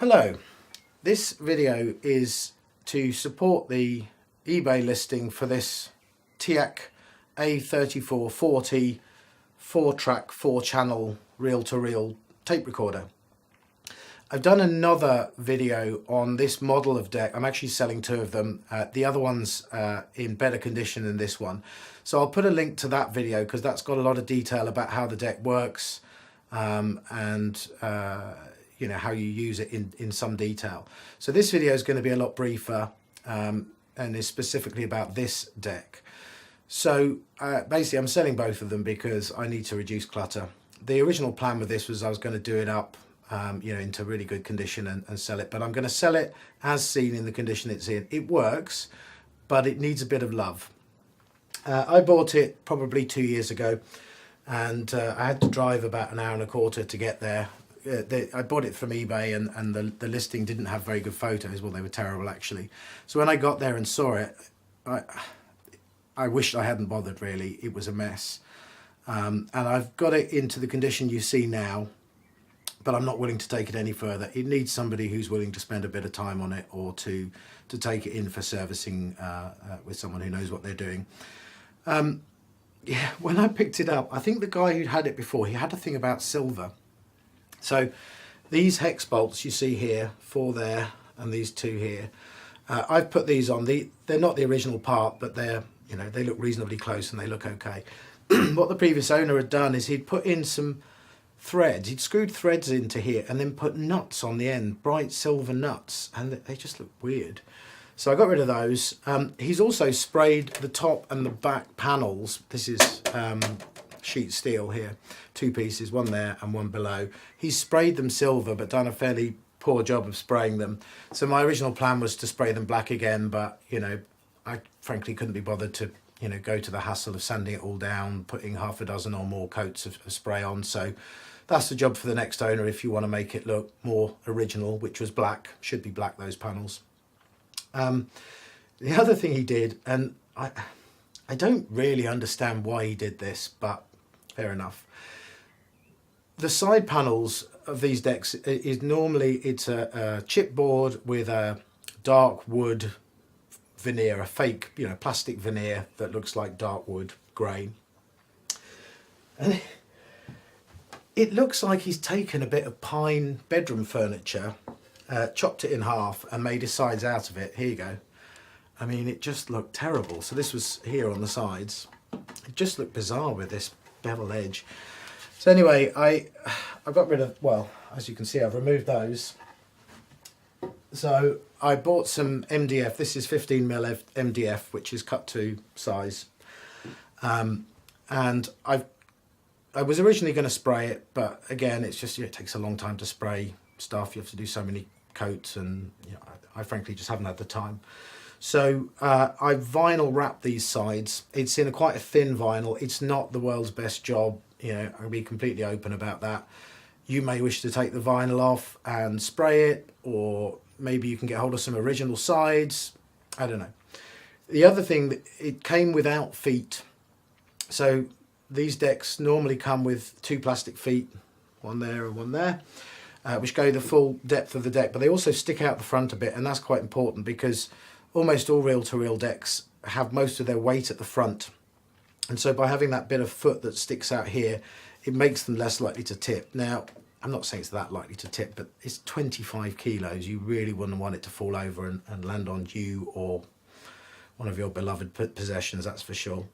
Hello, this video is to support the eBay listing for this Teac A-3440 4-track 4-channel reel-to-reel tape recorder. I've done another video on this model of deck. I'm actually selling two of them. The other one's in better condition than this one. So I'll put a link to that video because that's got a lot of detail about how the deck works and you know, how you use it in some detail. So this video is going to be a lot briefer and is specifically about this deck. So basically I'm selling both of them because I need to reduce clutter. The original plan with this was I was going to do it up you know, into really good condition and sell it, but I'm going to sell it as seen in the condition it's in. It works, but it needs a bit of love. I bought it probably 2 years ago and I had to drive about an hour and a quarter to get there. I bought it from eBay and the listing didn't have very good photos. Well, they were terrible actually. So when I got there and saw it, I wished I hadn't bothered really. It was a mess. And I've got it into the condition you see now, but I'm not willing to take it any further. It needs somebody who's willing to spend a bit of time on it or to take it in for servicing with someone who knows what they're doing. Yeah, when I picked it up, I think the guy who'd had it before, he had a thing about silver. So these hex bolts you see here, 4 there and these 2 here, I've put these on. They're not the original part, but they're, you know, they look reasonably close and they look okay. What the previous owner had done is he'd put in some threads. He'd screwed threads into here and then put nuts on the end, bright silver nuts, and they just look weird. So I got rid of those. He's also sprayed the top and the back panels. This is sheet steel here, 2 pieces, one there and one below. He's sprayed them silver but done a fairly poor job of spraying them. So my original plan was to spray them black again, but you know, I frankly couldn't be bothered to, you know, go to the hassle of sanding it all down, putting half a dozen or more coats of spray on. So that's the job for the next owner if you want to make it look more original, which was black. Should be black, those panels. The other thing he did, and I don't really understand why he did this, but fair enough. The side panels of these decks is normally it's a chipboard with a dark wood veneer, a fake, you know, plastic veneer that looks like dark wood grain. And it looks like he's taken a bit of pine bedroom furniture, chopped it in half and made his sides out of it. Here you go. I mean, it just looked terrible. So this was here on the sides. It just looked bizarre with this bevel edge. So anyway, I got rid of, well, as you can see, I've removed those. So I bought some MDF. This is 15mm MDF, which is cut to size. And I was originally going to spray it, but again, it's just, you know, it takes a long time to spray stuff. You have to do so many coats and, you know, I frankly just haven't had the time. So I vinyl wrapped these sides. It's in quite a thin vinyl. It's not the world's best job. You know, I'll be completely open about that. You may wish to take the vinyl off and spray it, or maybe you can get hold of some original sides. I don't know. The other thing, it came without feet. So these decks normally come with 2 plastic feet, one there and one there, which go the full depth of the deck, but they also stick out the front a bit, and that's quite important because almost all reel-to-reel decks have most of their weight at the front. And so by having that bit of foot that sticks out here, it makes them less likely to tip. Now, I'm not saying it's that likely to tip, but it's 25 kilos. You really wouldn't want it to fall over and land on you or one of your beloved possessions, that's for sure.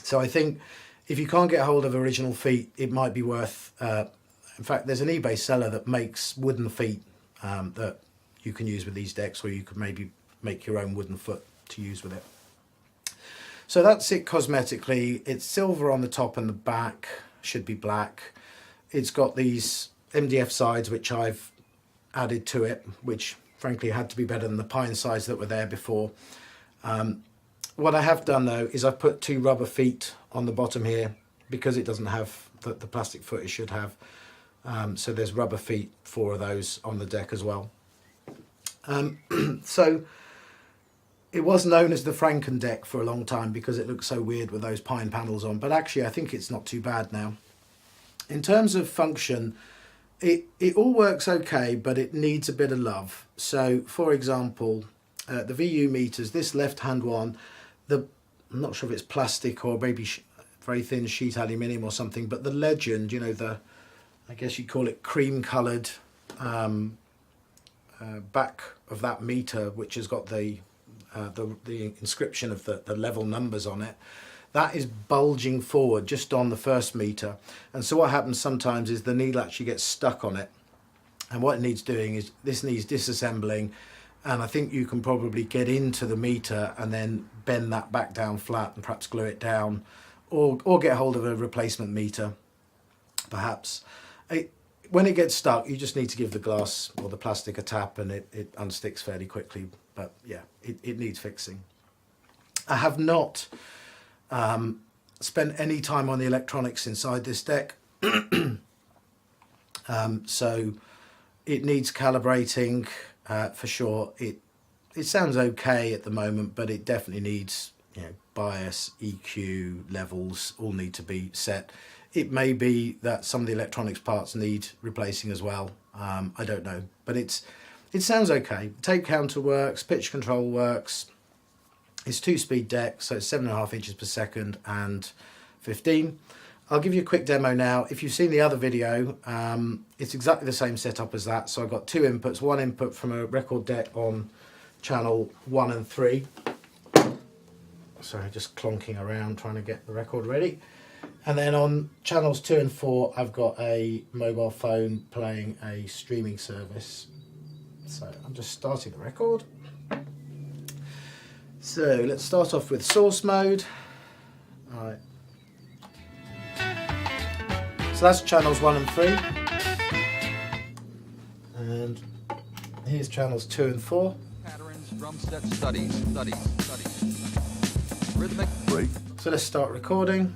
So I think if you can't get hold of original feet, it might be worth, in fact, there's an eBay seller that makes wooden feet that you can use with these decks, or you could maybe make your own wooden foot to use with it. So that's it cosmetically. It's silver on the top and the back, should be black. It's got these MDF sides which I've added to it, which frankly had to be better than the pine sides that were there before. What I have done though is I've put 2 rubber feet on the bottom here because it doesn't have the plastic foot it should have. So there's rubber feet, 4 of those on the deck as well. So it was known as the Frankendeck for a long time because it looked so weird with those pine panels on, but actually I think it's not too bad now. In terms of function, it all works okay, but it needs a bit of love. So, for example, the VU meters, this left-hand one, I'm not sure if it's plastic or maybe very thin sheet aluminium or something, but the legend, you know, I guess you call it cream-coloured back of that meter, which has got the inscription of the level numbers on it, that is bulging forward just on the first meter. And so what happens sometimes is the needle actually gets stuck on it, and what it needs doing is this needs disassembling, and I think you can probably get into the meter and then bend that back down flat and perhaps glue it down, or get hold of a replacement meter perhaps. When it gets stuck, you just need to give the glass or the plastic a tap, and it unsticks fairly quickly. But yeah, it needs fixing. I have not spent any time on the electronics inside this deck, so it needs calibrating for sure. It sounds okay at the moment, but it definitely needs, you know, bias, EQ levels all need to be set. It may be that some of the electronics parts need replacing as well. I don't know, but it sounds okay. Tape counter works, pitch control works. It's 2-speed deck, so it's 7.5 inches per second and 15. I'll give you a quick demo now. If you've seen the other video, it's exactly the same setup as that. So I've got two inputs, one input from a record deck on channel 1 and 3. Sorry, just clonking around trying to get the record ready. And then on channels 2 and 4, I've got a mobile phone playing a streaming service. So I'm just starting the record. So let's start off with source mode. All right. So that's channels 1 and 3. And here's channels 2 and 4. Patterns, drum set studies. Rhythmic break. So let's start recording.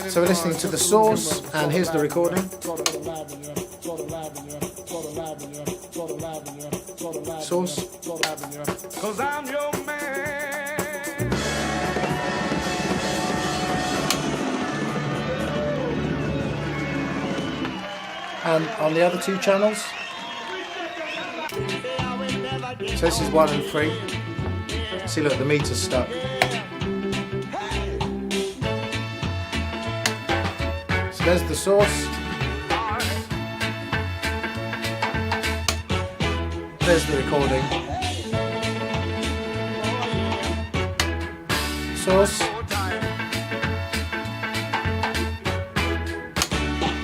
So we're listening to the source, and here's the recording. Source. 'Cause I'm your man. And on the other two channels. So this is 1 and 3. See, look, the meter's stuck. So there's the source. There's the recording. Source.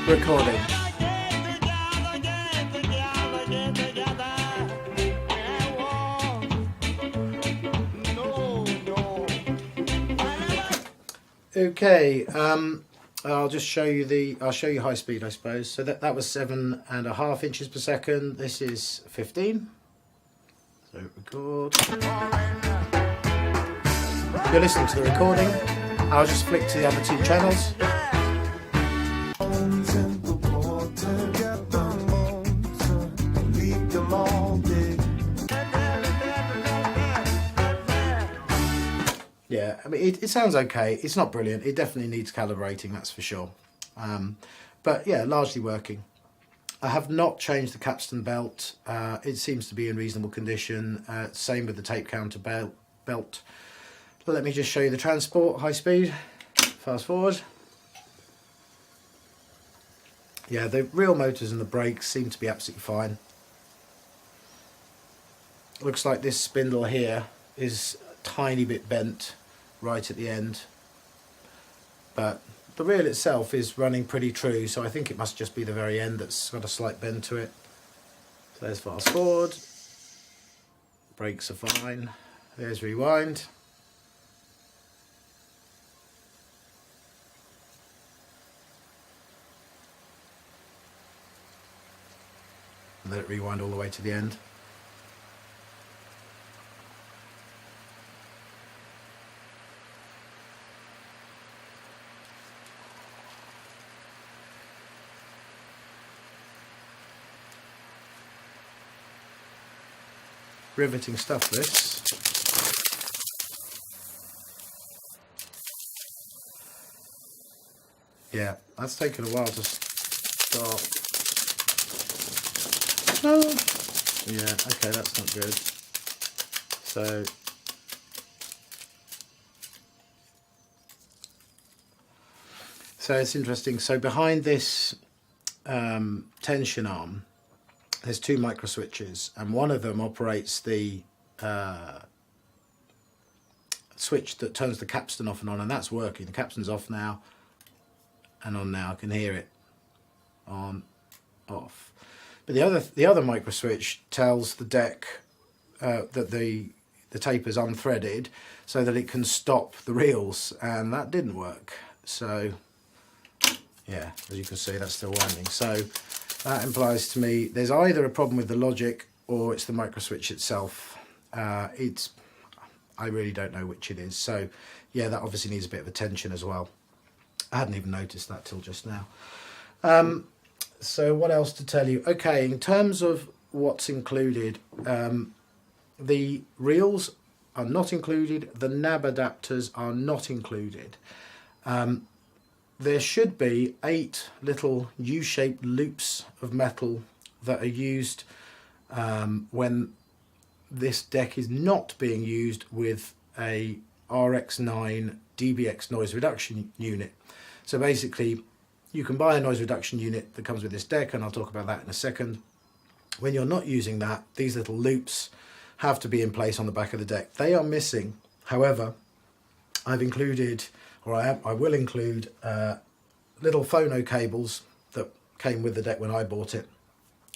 Recording. Okay, I'll just show you I'll show you high speed, I suppose. So that was 7.5 inches per second. This is 15. So record. You're listening to the recording. I'll just flick to the other two channels. Yeah, I mean, it sounds okay. It's not brilliant. It definitely needs calibrating, that's for sure. But yeah, largely working. I have not changed the capstan belt. It seems to be in reasonable condition. Same with the tape counter belt. Let me just show you the transport, high speed. Fast forward. Yeah, the real motors and the brakes seem to be absolutely fine. Looks like this spindle here is a tiny bit bent right at the end, but the reel itself is running pretty true, so I think it must just be the very end that's got a slight bend to it. So there's fast forward, brakes are fine, there's rewind. And let it rewind all the way to the end. Riveting stuff, this. Yeah, that's taken a while to start. No. Yeah, okay, that's not good. So it's interesting. So behind this tension arm, there's two micro switches, and one of them operates the switch that turns the capstan off and on, and that's working. The capstan's off now and on now. I can hear it on, off. But the other micro switch tells the deck that the taper's unthreaded, so that it can stop the reels, and that didn't work. So yeah, as you can see, that's still winding. So that implies to me there's either a problem with the logic or it's the micro switch itself. I really don't know which it is. So yeah, that obviously needs a bit of attention as well. I hadn't even noticed that till just now. So what else to tell you? Okay, in terms of what's included, the reels are not included. The nab adapters are not included. There should be 8 little U-shaped loops of metal that are used when this deck is not being used with a RX9 DBX noise reduction unit. So basically, you can buy a noise reduction unit that comes with this deck, and I'll talk about that in a second. When you're not using that, these little loops have to be in place on the back of the deck. They are missing. However, I've included, or I will include, little phono cables that came with the deck when I bought it,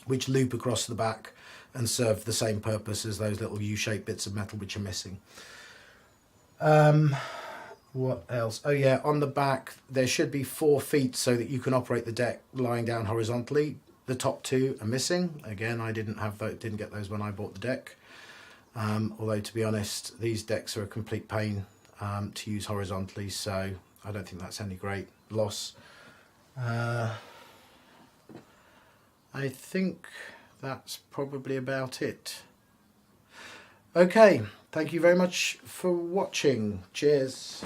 which loop across the back and serve the same purpose as those little U-shaped bits of metal which are missing. What else? Oh yeah, on the back there should be 4 feet so that you can operate the deck lying down horizontally. The top 2 are missing. Again, I didn't get those when I bought the deck. Although to be honest, these decks are a complete pain to use horizontally, so I don't think that's any great loss. I think that's probably about it. Okay, thank you very much for watching. Cheers.